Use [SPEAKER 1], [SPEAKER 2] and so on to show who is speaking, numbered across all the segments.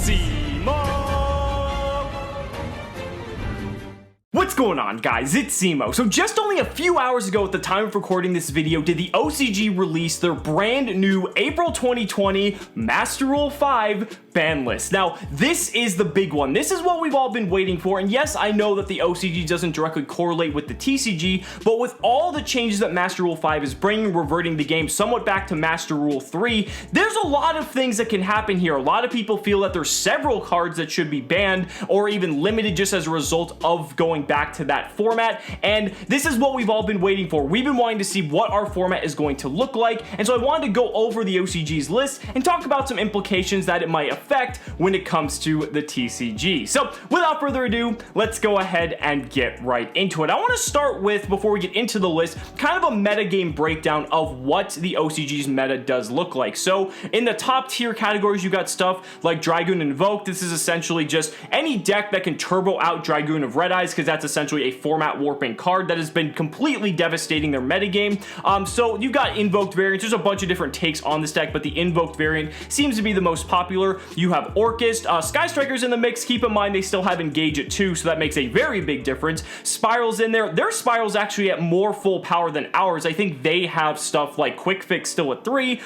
[SPEAKER 1] Cimoooooooo! What's going on, guys? It's Cimo. So just only a few hours ago at the time of recording this video did the OCG release their brand new April 2020 Master Rule 5 ban list. Now, this is the big one. This is what we've all been waiting for. And yes, I know that the OCG doesn't directly correlate with the TCG, but with all the changes that Master Rule 5 is bringing, reverting the game somewhat back to Master Rule 3, there's a lot of things that can happen here. A lot of people feel that there's several cards that should be banned or even limited just as a result of going back to that format, and this is what we've all been waiting for. We've been wanting to see what our format is going to look like, and so I wanted to go over the OCG's list and talk about some implications that it might affect when it comes to the TCG. So without further ado, let's go ahead and get right into it. I want to start with, before we get into the list, kind of a metagame breakdown of what the OCG's meta does look like. So in the top tier categories, you got stuff like Dragoon Invoke. This is essentially just any deck that can turbo out Dragoon of Red Eyes, because that's essentially a format warping card that has been completely devastating their metagame. So you've got invoked variants. There's a bunch of different takes on this deck, but the invoked variant seems to be the most popular. You have Orcust, Sky Strikers in the mix. Keep in mind they still have Engage at 2, so that makes a very big difference. Spiral's in there. Their Spiral's actually at more full power than ours. I think they have stuff like Quick Fix still at 3.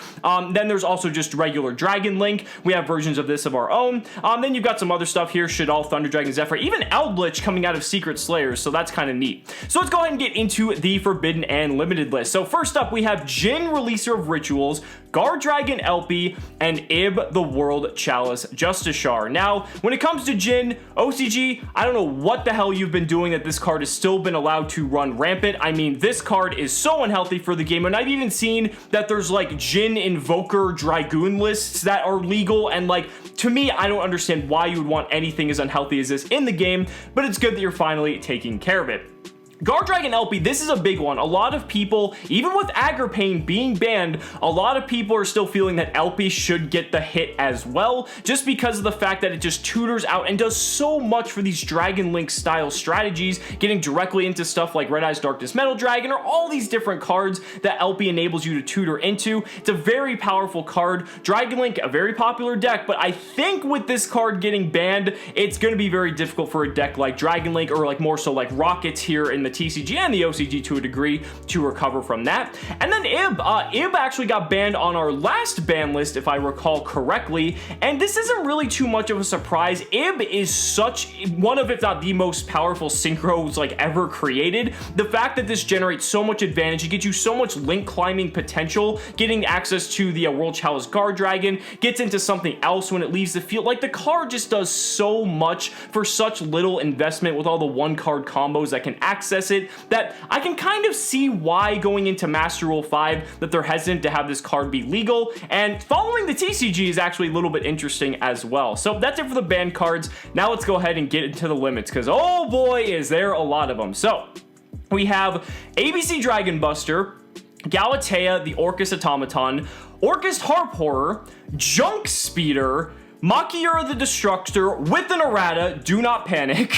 [SPEAKER 1] Then there's also just regular Dragon Link. We have versions of this of our own. Then you've got some other stuff here. Shaddoll, Thunder Dragon, Zephyr, even Eldritch coming out of Secret Slayers, so that's kind of neat. So let's go ahead and get into the Forbidden and Limited list. So first up, we have Jin, Releaser of Rituals, Guard Dragon Elpie, and Ib, the World Chalice Justiciar. Now, when it comes to Jin, OCG, I don't know what the hell you've been doing that this card has still been allowed to run rampant. I mean, this card is so unhealthy for the game, and I've even seen that there's like Jin Invoker Dragoon lists that are legal, and like, to me, I don't understand why you would want anything as unhealthy as this in the game, but it's good that you're finally taking care of it. Guard Dragon Elpie, this is a big one. A lot of people, even with Agripane being banned, a lot of people are still feeling that Elpie should get the hit as well, just because of the fact that it just tutors out and does so much for these Dragon Link style strategies, getting directly into stuff like Red Eyes Darkness Metal Dragon, or all these different cards that Elpie enables you to tutor into. It's a very powerful card. Dragon Link, a very popular deck, but I think with this card getting banned, it's going to be very difficult for a deck like Dragon Link, or like more so like Rockets here in the TCG and the OCG to a degree, to recover from that. And then Ib actually got banned on our last ban list, if I recall correctly, and this isn't really too much of a surprise. Ib is such one of, if not the most powerful synchros like ever created. The fact that this generates so much advantage, it gets you so much link climbing potential, getting access to the World Chalice Guard Dragon, gets into something else when it leaves the field. Like, the card just does so much for such little investment with all the one card combos that can access it, that I can kind of see why going into Master Rule 5 that they're hesitant to have this card be legal, and following the TCG is actually a little bit interesting as well. So that's it for the banned cards. Now let's go ahead and get into the limits, because oh boy is there a lot of them. So we have ABC Dragon Buster, Galatea the Orcust Automaton, Orcust Harp Horror, Junk Speeder, Machiura the Destructor with an errata, do not panic.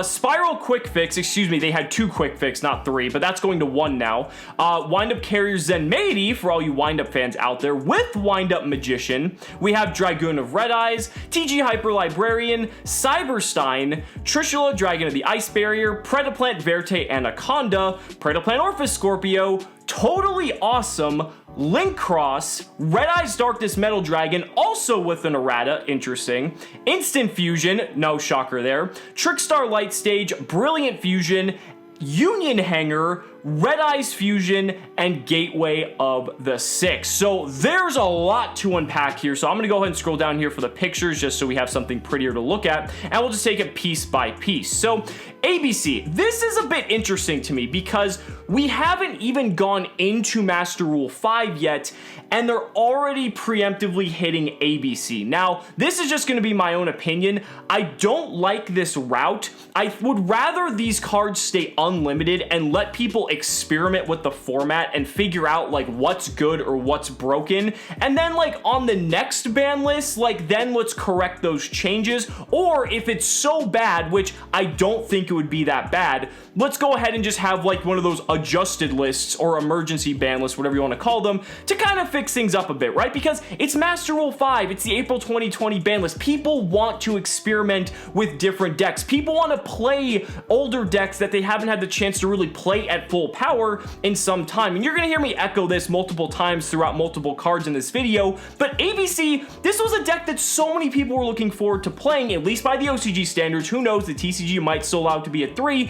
[SPEAKER 1] Spiral Quick Fix, excuse me, they had 2 Quick Fix, not 3, but that's going to 1 now. Wind Up Carrier Zenmaity, for all you Wind Up fans out there, with Wind Up Magician. We have Dragoon of Red Eyes, TG Hyper Librarian, Cyberstein, Trishula, Dragon of the Ice Barrier, Predaplant Verte Anaconda, Predaplant Orphis Scorpio, Totally Awesome, Link Cross, Red Eyes Darkness Metal Dragon, also with an errata, interesting, Instant Fusion, no shocker there, Trickstar Light Stage, Brilliant Fusion, Union Hanger, Red Eyes Fusion, and Gateway of the Six. So there's a lot to unpack here, so I'm going to go ahead and scroll down here for the pictures just so we have something prettier to look at, and we'll just take it piece by piece. So ABC, this is a bit interesting to me because we haven't even gone into Master Rule 5 yet, and they're already preemptively hitting ABC. Now, this is just going to be my own opinion. I don't like this route. I would rather these cards stay unlimited and let people experiment with the format and figure out like what's good or what's broken, and then like on the next ban list, like then let's correct those changes. Or if it's so bad, which I don't think it would be that bad, let's go ahead and just have like one of those adjusted lists or emergency ban lists, whatever you want to call them, to kind of fix things up a bit, right? Because it's Master Rule 5, it's the April 2020 ban list. People want to experiment with different decks. People want to play older decks that they haven't had the chance to really play at full power in some time. And you're going to hear me echo this multiple times throughout multiple cards in this video, but ABC, this was a deck that so many people were looking forward to playing, at least by the OCG standards. Who knows, the TCG might still allow it to be a 3.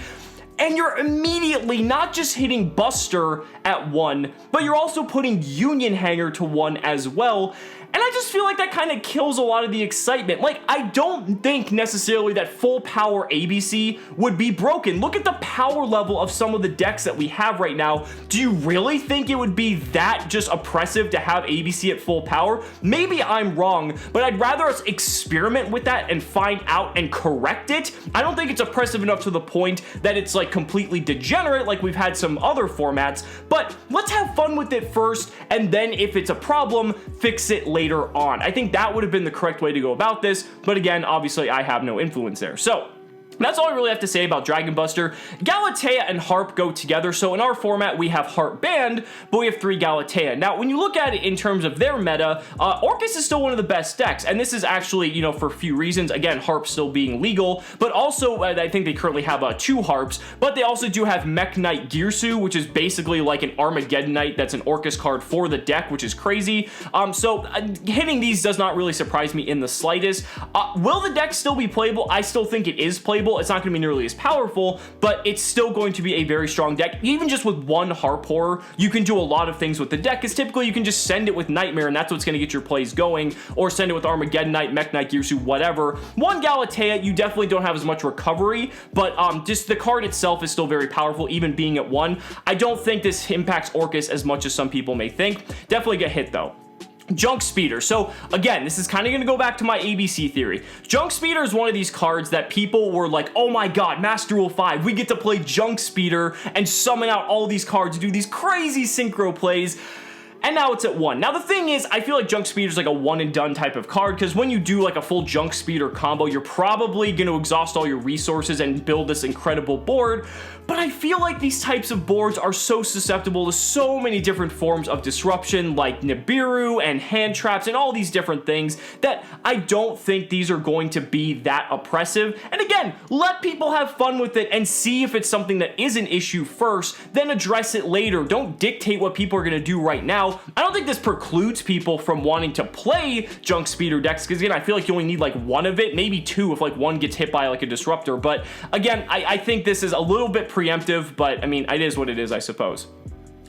[SPEAKER 1] And you're immediately not just hitting Buster at 1, but you're also putting Union Hanger to 1 as well. And I just feel like that kind of kills a lot of the excitement. Like, I don't think necessarily that full power ABC would be broken. Look at the power level of some of the decks that we have right now. Do you really think it would be that just oppressive to have ABC at full power? Maybe I'm wrong, but I'd rather us experiment with that and find out and correct it. I don't think it's oppressive enough to the point that it's like completely degenerate like we've had some other formats, but let's have fun with it first, and then if it's a problem, fix it later on. I think that would have been the correct way to go about this, but again, obviously I have no influence there. So that's all I really have to say about Dragon Buster. Galatea and Harp go together, so in our format we have Harp banned, but we have 3 Galatea. Now, when you look at it in terms of their meta, Orcus is still one of the best decks, and this is actually, you know, for a few reasons. Again, Harp still being legal, but also I think they currently have 2 Harps, but they also do have Mech Knight Girsu, which is basically like an Armageddon Knight that's an Orcus card for the deck, which is crazy. So hitting these does not really surprise me in the slightest. Will the deck still be playable? I still think it is playable. It's not going to be nearly as powerful, but it's still going to be a very strong deck. Even just with 1 Harp Horror, you can do a lot of things with the deck, because typically you can just send it with Nightmare, and that's what's going to get your plays going, or send it with Armageddon Knight, Mech Knight Girsu, whatever. 1 Galatea, you definitely don't have as much recovery, but just the card itself is still very powerful, even being at 1. I don't think this impacts Orcus as much as some people may think. Definitely get hit, though. Junk Speeder. So again, this is kind of going to go back to my ABC theory. Junk Speeder is one of these cards that people were like, oh my god, Master Rule 5, we get to play Junk Speeder and summon out all these cards, do these crazy synchro plays. And now it's at 1. Now the thing is, I feel like Junk Speeder is like a one and done type of card, because when you do like a full Junk Speeder combo, you're probably going to exhaust all your resources and build this incredible board. But I feel like these types of boards are so susceptible to so many different forms of disruption, like Nibiru and hand traps and all these different things, that I don't think these are going to be that oppressive. And again, let people have fun with it and see if it's something that is an issue first, then address it later. Don't dictate what people are going to do right now. I don't think this precludes people from wanting to play Junk Speeder decks, because again, I feel like you only need like 1 of it, maybe 2 if like 1 gets hit by like a disruptor. But again, I think this is a little bit preemptive, but I mean, it is what it is, I suppose.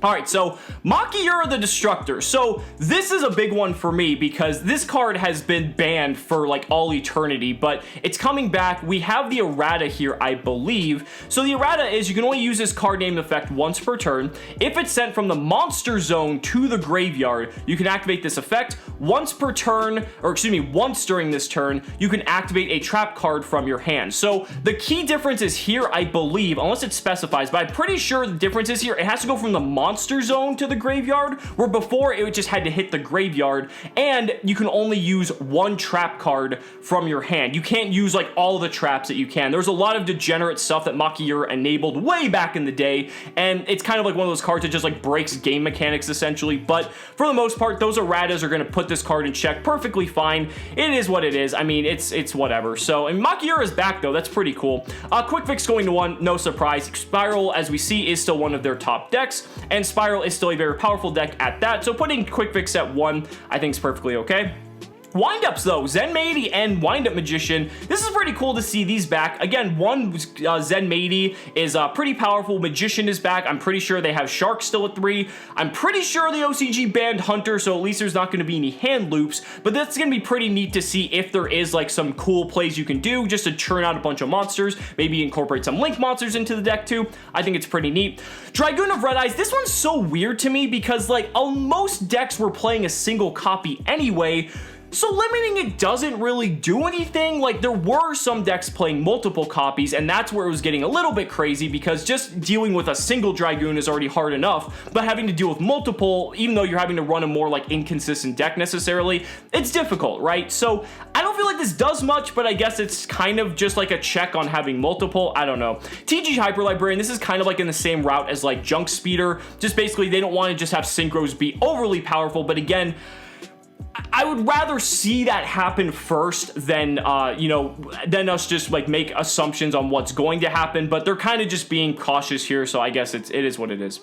[SPEAKER 1] Alright, so Makiura the Destructor. So this is a big one for me, because this card has been banned for like all eternity, but it's coming back. We have the errata here, I believe. So the errata is you can only use this card name effect once per turn. If it's sent from the monster zone to the graveyard, you can activate this effect once per turn, or excuse me, once during this turn. You can activate a trap card from your hand. So the key difference is here, I believe, unless it specifies, but I'm pretty sure the difference is here, it has to go from the monster zone to the graveyard, where before it just had to hit the graveyard, and you can only use 1 trap card from your hand. You can't use like all the traps that you can. There's a lot of degenerate stuff that Makiura enabled way back in the day, and it's kind of like one of those cards that just like breaks game mechanics essentially. But for the most part, those erratas are going to put this card in check perfectly fine. It is what it is. I mean, it's whatever. So, and Makiura is back though. That's pretty cool. Quick Fix going to 1, no surprise. Spiral, as we see, is still one of their top decks, and Spiral is still a very powerful deck at that, so putting Quick Fix at 1 I think is perfectly okay. Windups though, Zen Maidi and Windup Magician. This is pretty cool to see these back. Again, one Zen Maidi is pretty powerful. Magician is back. I'm pretty sure they have Shark still at 3. I'm pretty sure the OCG banned Hunter, so at least there's not going to be any hand loops, but that's going to be pretty neat to see if there is like some cool plays you can do just to churn out a bunch of monsters. Maybe incorporate some Link monsters into the deck too. I think it's pretty neat. Dragoon of Red Eyes, this one's so weird to me, because like most decks were playing a single copy anyway. So limiting it doesn't really do anything. Like, there were some decks playing multiple copies, and that's where it was getting a little bit crazy, because just dealing with a single Dragoon is already hard enough, but having to deal with multiple, even though you're having to run a more like inconsistent deck necessarily, it's difficult, right? So I don't feel like this does much, but I guess it's kind of just like a check on having multiple. I don't know. TCG Hyper Librarian, this is kind of like in the same route as like Junk Speeder. Just basically they don't want to just have synchros be overly powerful, but again, I would rather see that happen first than, you know, than us just like make assumptions on what's going to happen, but they're kind of just being cautious here, so I guess it is what it is.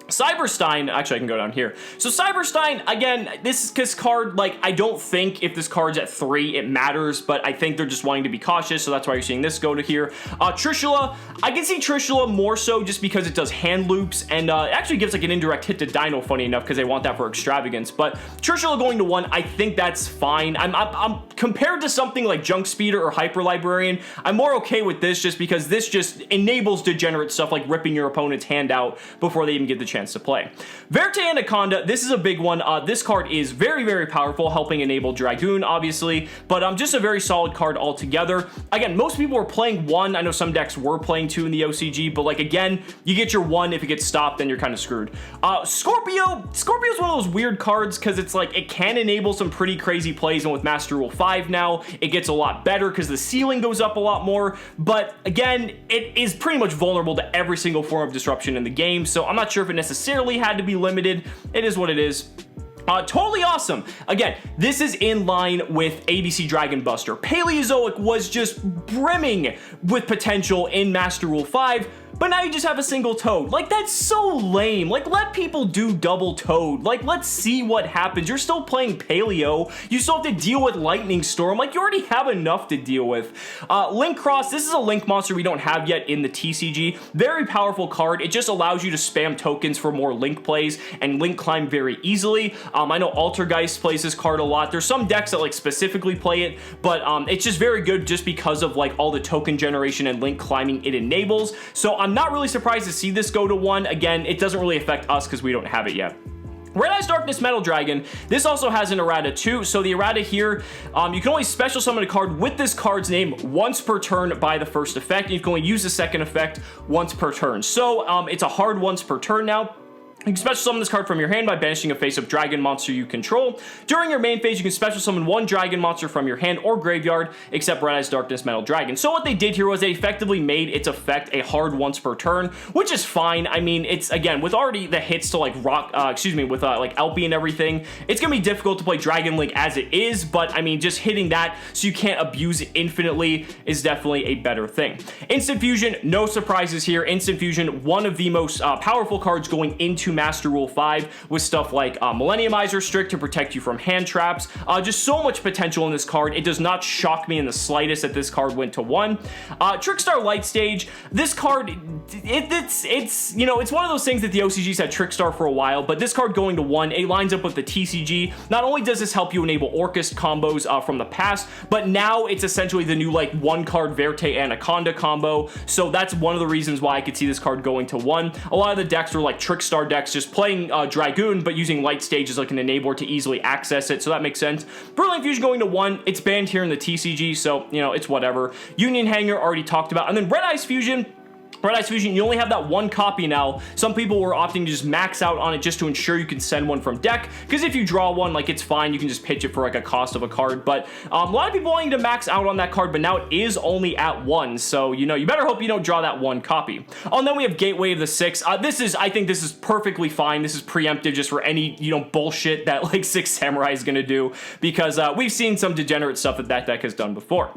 [SPEAKER 1] Stein, actually I can go down here. So Stein, again, this card, like, I don't think if this card's at 3 it matters, but I think they're just wanting to be cautious, so that's why you're seeing this go to here. Trishula, I can see Trishula more so just because it does hand loops, and it actually gives like an indirect hit to Dino, funny enough, because they want that for extravagance. But Trishula going to 1, I think that's fine. I'm compared to something like Junk Speeder or Hyper Librarian, I'm more okay with this just because this just enables degenerate stuff like ripping your opponent's hand out before they even get the chance to play. Verte Anaconda, this is a big one. This card is very, very powerful, helping enable Dragoon, obviously, but just a very solid card altogether. Again, most people were playing 1. I know some decks were playing 2 in the OCG, but like, again, you get your 1. If it gets stopped, then you're kind of screwed. Scorpio is one of those weird cards because it's like, it can enable some pretty crazy plays, and with Master Rule 5 now, it gets a lot better because the ceiling goes up a lot more, but again, it is pretty much vulnerable to every single form of disruption in the game, so I'm not sure if it necessarily had to be limited. It is what it is. Totally awesome. Again, this is in line with ABC Dragon Buster. Paleozoic was just brimming with potential in Master Rule 5, but now you just have a single Toad. Like, that's so lame. Like, let people do double Toad. Like, let's see what happens. You're still playing Paleo. You still have to deal with Lightning Storm. Like, you already have enough to deal with. Link Cross, this is a Link monster we don't have yet in the TCG. Very powerful card. It just allows you to spam tokens for more Link plays and Link climb very easily. I know Altergeist plays this card a lot. There's some decks that like specifically play it, but it's just very good just because of like all the token generation and Link climbing it enables. So I'm not really surprised to see this go to 1. Again, it doesn't really affect us because we don't have it yet. Red Eyes Darkness Metal Dragon, this also has an errata too. So the errata here, you can only special summon a card with this card's name once per turn by the first effect. You can only use the second effect once per turn. So it's a hard once per turn now. You can special summon this card from your hand by banishing a face-up dragon monster you control. During your main phase, you can special summon 1 dragon monster from your hand or graveyard, except Red Eyes Darkness Metal Dragon. So what they did here was they effectively made its effect a hard once per turn, which is fine. I mean, it's, again, with already the hits to like with like Elpie and everything, it's gonna be difficult to play Dragon Link as it is, but I mean, just hitting that so you can't abuse it infinitely is definitely a better thing. Instant Fusion, no surprises here. Instant Fusion, one of the most powerful cards going into Master Rule 5 with stuff like Millenniumizer Strict to protect you from hand traps. Just so much potential in this card. It does not shock me in the slightest that this card went to 1. Trickstar Light Stage, this card, it's you know, it's one of those things that the OCG's had Trickstar for a while, but this card going to 1, it lines up with the TCG. Not only does this help you enable Orcust combos from the past, but now it's essentially the new like 1-card Verte Anaconda combo, so that's one of the reasons why I could see this card going to 1. A lot of the decks were like Trickstar decks just playing Dragoon, but using Light Stage as like an enabler to easily access it, so that makes sense. Brilliant Fusion going to 1, it's banned here in the TCG, so, you know, it's whatever. Union Hanger, already talked about. And then Red Eyes Fusion, you only have that 1 copy now. Some people were opting to just max out on it just to ensure you can send one from deck, because if you draw one, like, it's fine, you can just pitch it for like a cost of a card, but a lot of people wanting to max out on that card, but now it is only at 1, so, you know, you better hope you don't draw that 1 copy. Oh, and then we have Gateway of the Six. I think this is perfectly fine. This is preemptive just for any, you know, bullshit that like Six Samurai is gonna do, because we've seen some degenerate stuff that deck has done before.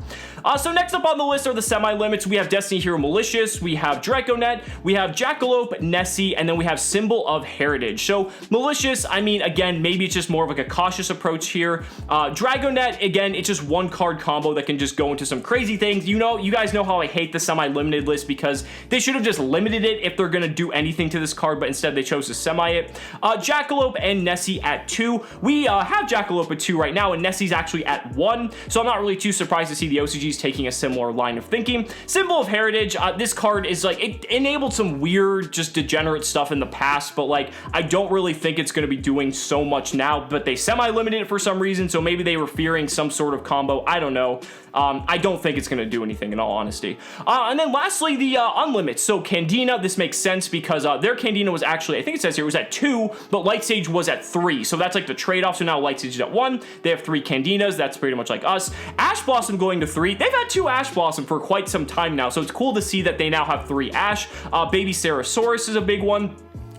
[SPEAKER 1] So next up on the list are the semi-limits. We have Destiny Hero Malicious, we have Draconet, we have Jackalope, Nessie, and then we have Symbol of Heritage. So Malicious, I mean, again, maybe it's just more of like a cautious approach here. Dragonet, again, it's just 1-card combo that can just go into some crazy things. You know, you guys know how I hate the semi-limited list, because they should have just limited it if they're gonna do anything to this card, but instead they chose to semi it. Jackalope and Nessie at 2. We have Jackalope at 2 right now, and Nessie's actually at 1, so I'm not really too surprised to see the OCGs taking a similar line of thinking. Symbol of Heritage, this card is like, it enabled some weird, just degenerate stuff in the past, but like, I don't really think it's going to be doing so much now, but they semi-limited it for some reason, so maybe they were fearing some sort of combo. I don't know. I don't think it's going to do anything in all honesty. And then lastly, the Unlimit. So Candina, this makes sense because their Candina was actually, I think it says here, it was at 2, but Light Sage was at 3. So that's like the trade-off. So now Light Sage is at 1. They have 3 Candinas. That's pretty much like us. Ash Blossom going to 3. They've had 2 Ash Blossom for quite some time now. So it's cool to see that they now have 3 Ash. Baby Sarasaurus is a big one.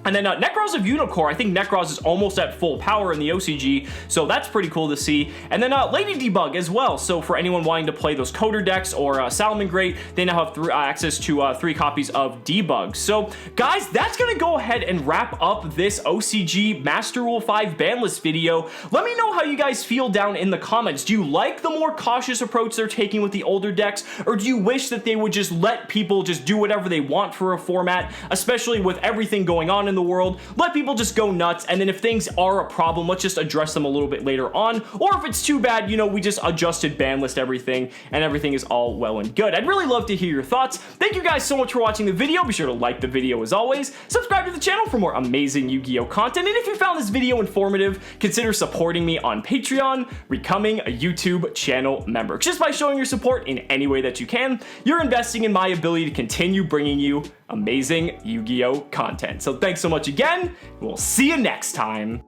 [SPEAKER 1] And then Necros of Unicorn, I think Necros is almost at full power in the OCG, so that's pretty cool to see. And then Lady Debug as well, so for anyone wanting to play those Coder decks or Salamangreat, they now have access to 3 copies of Debug. So guys, that's going to go ahead and wrap up this OCG Master Rule 5 Banlist video. Let me know how you guys feel down in the comments. Do you like the more cautious approach they're taking with the older decks, or do you wish that they would just let people just do whatever they want for a format, especially with everything going on in the world? Let people just go nuts, and then if things are a problem, let's just address them a little bit later on, or if it's too bad, you know, we just adjusted banlist everything and everything is all well and good. I'd really love to hear your thoughts. Thank you guys so much for watching the video. Be sure to like the video as always, subscribe to the channel for more amazing Yu-Gi-Oh content, and if you found this video informative, consider supporting me on Patreon, becoming a YouTube channel member. Just by showing your support in any way that you can, you're investing in my ability to continue bringing you amazing Yu-Gi-Oh content. So thanks so much again, we'll see you next time.